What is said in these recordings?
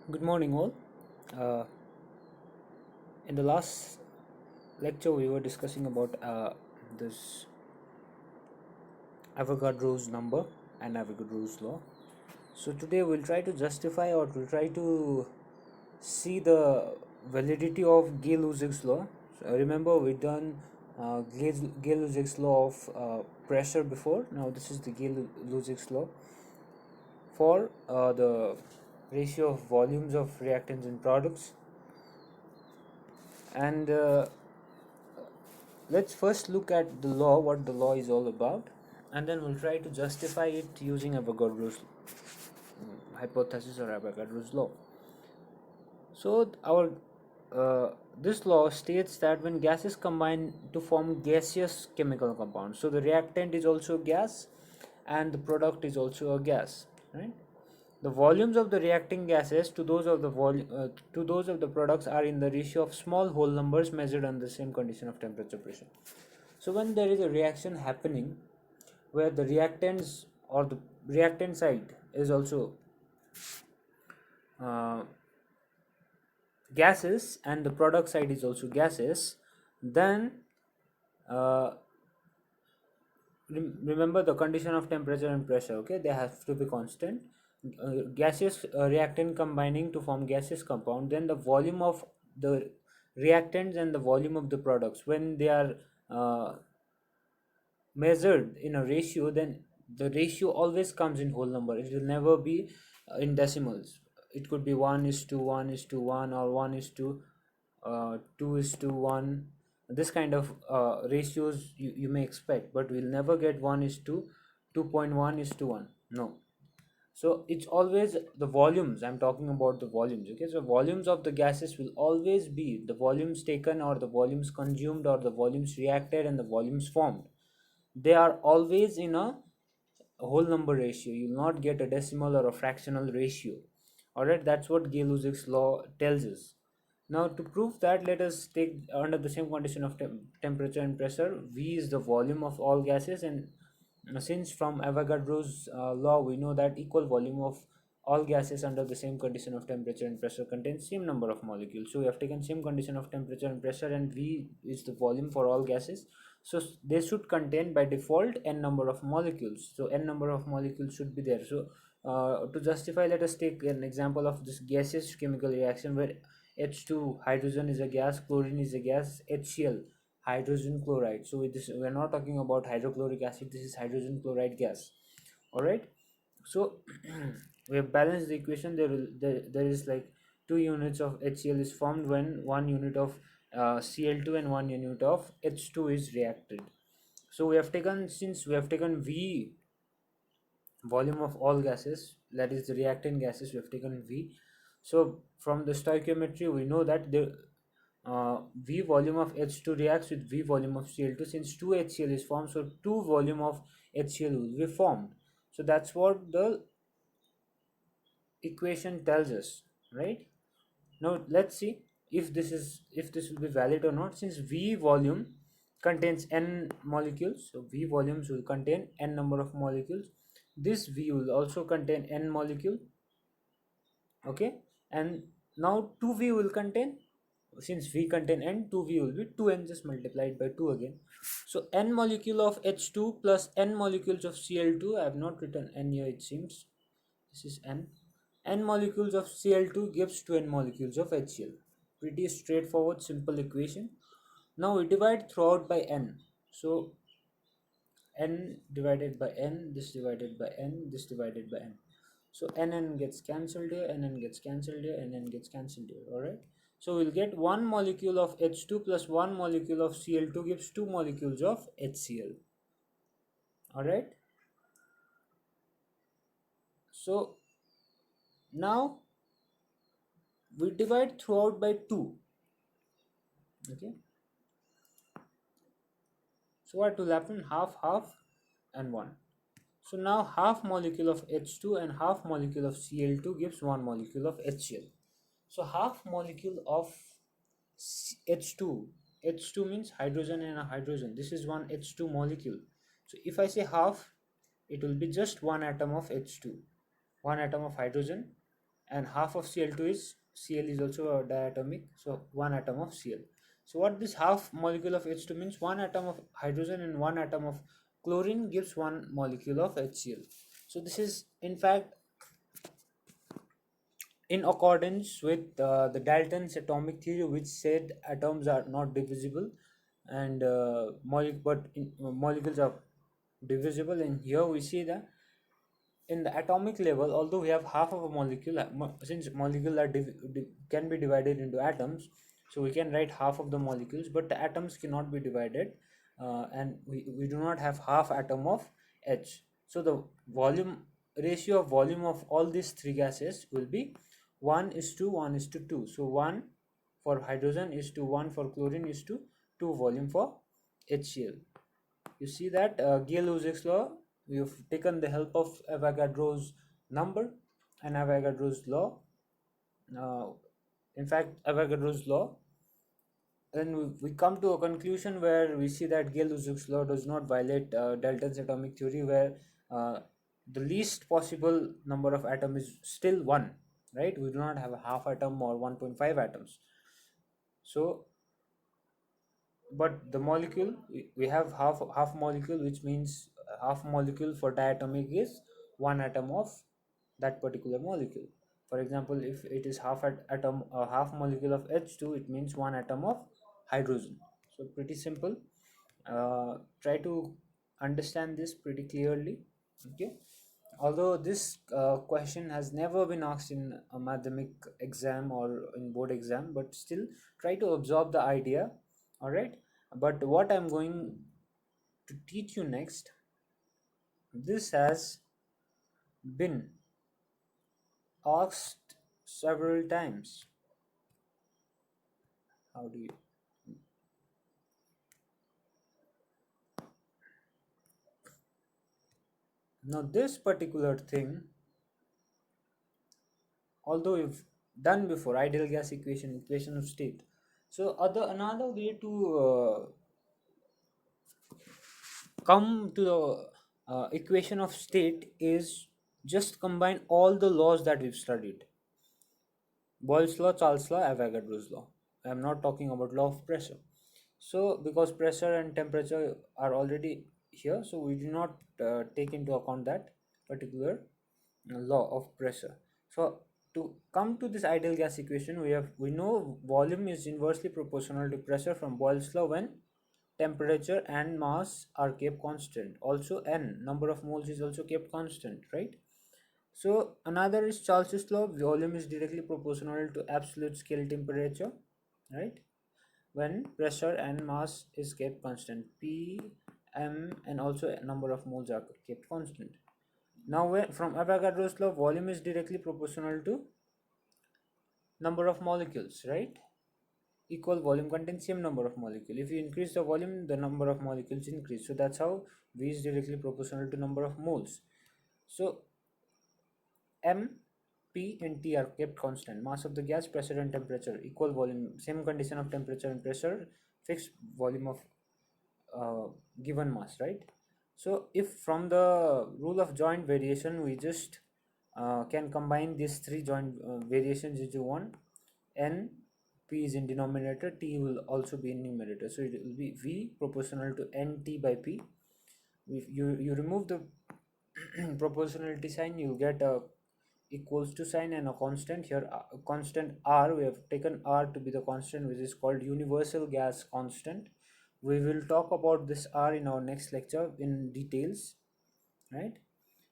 Good morning, all. Uh, in the last lecture, we were discussing about this Avogadro's number and Avogadro's law. So today we'll try to justify or we'll try to see the validity of Gay-Lussac's law. So remember, we done Gay-Lussac's law of pressure before. Now this is the Gay-Lussac's law for the ratio of volumes of reactants and products. And let's first look at the law, what the law is all about, and then we'll try to justify it using Avogadro's hypothesis or Avogadro's law. So our this law states that when gases combine to form gaseous chemical compounds, so the reactant is also gas and the product is also a gas, right? The volumes of the reacting gases to those of the to those of the products are in the ratio of small whole numbers measured under the same condition of temperature pressure. So when there is a reaction happening where the reactants or the reactant side is also uh, gases and the product side is also gases, then uh, remember the condition of temperature and pressure, okay, they have to be constant. Gaseous reactant combining to form gaseous compound, then the volume of the reactants and the volume of the products, when they are uh, measured in a ratio, then the ratio always comes in whole number. It will never be in decimals. It could be 1 is to 1 is to 1, or 1 is to 2 is to 1. This kind of ratios you may expect, but we'll never get 1 is to 2.1 is to 1. No. So it's always the volumes. I'm talking about the volumes. Okay, so volumes of the gases will always be the volumes taken or the volumes consumed or the volumes reacted and the volumes formed. They are always in a whole number ratio. You will not get a decimal or a fractional ratio. All right, that's what Gay-Lussac's law tells us. Now to prove that, let us take under the same condition of temperature and pressure. V is the volume of all gases, and since from Avogadro's law we know that equal volume of all gases under the same condition of temperature and pressure contains same number of molecules. So we have taken same condition of temperature and pressure, and V is the volume for all gases. So they should contain by default n number of molecules. So n number of molecules should be there. So to justify, let us take an example of this gaseous chemical reaction where H2 hydrogen is a gas, chlorine is a gas, HCl hydrogen chloride. So we're not talking about hydrochloric acid, this is hydrogen chloride gas. All right, so we have balanced the equation. There is like 2 units of HCl is formed when 1 unit of Cl2 and 1 unit of H2 is reacted. So we have taken, since we have taken V volume of all gases, that is the reactant gases, we have taken V. So from the stoichiometry we know that the V volume of H2 reacts with V volume of Cl2. Since 2 HCl is formed, so 2 volume of HCl will be formed. So that's what the equation tells us, right? Now let's see if this will be valid or not. Since V volume contains n molecules, so V volumes will contain n number of molecules. This V will also contain n molecule, okay, and now 2V will contain, since V contain n, 2V will be 2n just multiplied by 2 again. So n molecule of H2 plus n molecules of Cl2, I have not written n here, it seems this is n. N molecules of Cl2 gives 2n molecules of HCl. Pretty straightforward, simple equation. Now we divide throughout by n. So n divided by n, this divided by n, this divided by n. So nn gets cancelled here, nn gets cancelled here, nn gets cancelled here. Alright. So we'll get 1 molecule of H2 plus 1 molecule of Cl2 gives 2 molecules of HCl. Alright. So now we divide throughout by 2. Okay. So what will happen? Half, half, and 1. So now half molecule of H2 and half molecule of Cl2 gives 1 molecule of HCl. So half molecule of H2, H2 means hydrogen and a hydrogen. This is one H2 molecule. So if I say half, it will be just one atom of H2, one atom of hydrogen, and half of Cl2 is Cl is also a diatomic, so one atom of Cl. So what this half molecule of H2 means, one atom of hydrogen and one atom of chlorine gives one molecule of HCl. So this is in fact in accordance with the Dalton's atomic theory, which said atoms are not divisible, and molecules are divisible. And here we see that in the atomic level, although we have half of a molecule, since molecules are can be divided into atoms, so we can write half of the molecules, but the atoms cannot be divided, and we do not have half atom of H. So the volume ratio of volume of all these three gases will be 1 is to 1 is to 2. So 1 for hydrogen is to 1 for chlorine is to 2 volume for HCl. You see that Gay-Lussac's law, we've taken the help of Avogadro's number and Avogadro's law. Uh, in fact, Avogadro's law, then we come to a conclusion where we see that Gay-Lussac's law does not violate Dalton's atomic theory, where uh, the least possible number of atom is still 1, right? We do not have a half atom or 1.5 atoms. So but the molecule, we have half molecule, which means half molecule for diatomic is one atom of that particular molecule. For example, if it is atom, half molecule of H2, it means one atom of hydrogen. So pretty simple. Try to understand this pretty clearly. Okay, although this question has never been asked in a mathemic exam or in board exam, but still try to absorb the idea. All right, but what I'm going to teach you next, this has been asked several times. How do you now, this particular thing, although we've done before, ideal gas equation of state. So other another way to come to the equation of state is just combine all the laws that we've studied. Boyle's law, Charles' law, Avogadro's law. I am not talking about law of pressure. So because pressure and temperature are already here, so we do not take into account that particular law of pressure. So to come to this ideal gas equation, we know volume is inversely proportional to pressure from Boyle's law when temperature and mass are kept constant. Also n, number of moles, is also kept constant, right? So another is Charles's law, volume is directly proportional to absolute scale temperature, right? When pressure and mass is kept constant, P, M, and also number of moles are kept constant. Now from Avogadro's law, volume is directly proportional to number of molecules, right? Equal volume contains same number of molecules. If you increase the volume, the number of molecules increase. So that's how V is directly proportional to number of moles. So M, P and T are kept constant. Mass of the gas, pressure and temperature, equal volume, same condition of temperature and pressure, fixed volume of given mass, right? So if from the rule of joint variation, we just can combine these three joint variations into one. N, P is in denominator, T will also be in numerator. So it will be V proportional to NT by P. If you remove the proportionality sign, you get a equals to sign and a constant. Here a constant R, we have taken R to be the constant, which is called universal gas constant. We will talk about this R in our next lecture in details, right?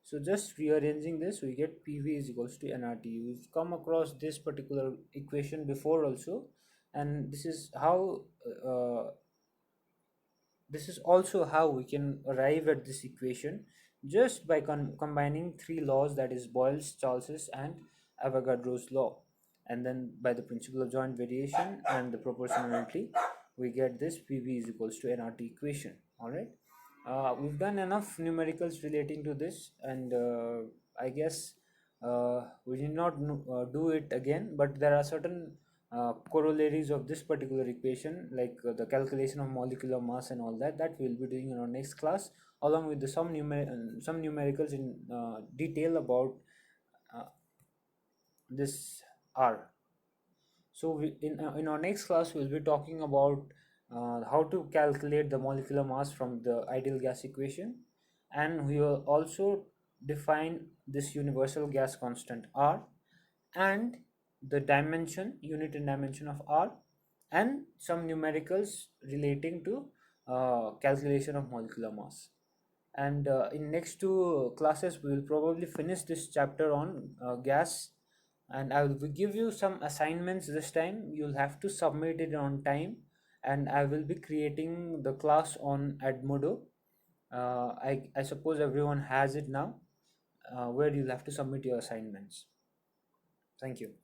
So just rearranging this, we get PV is equals to nRT. We've come across this particular equation before also, and this is also how we can arrive at this equation, just by combining three laws, that is Boyle's, Charles's and Avogadro's law, and then by the principle of joint variation and the proportionality, we get this PV is equals to nRT equation. All right, we've done enough numericals relating to this, and I guess we did not do it again, but there are certain corollaries of this particular equation, like the calculation of molecular mass and all that we'll be doing in our next class, along with some numericals in detail about uh, this R. So in our next class, we'll be talking about how to calculate the molecular mass from the ideal gas equation, and we will also define this universal gas constant R and the dimension, unit and dimension of R, and some numericals relating to calculation of molecular mass. And in next two classes, we will probably finish this chapter on gas, and I will give you some assignments this time. You'll have to submit it on time, and I will be creating the class on Edmodo. I suppose everyone has it now, where you'll have to submit your assignments. Thank you.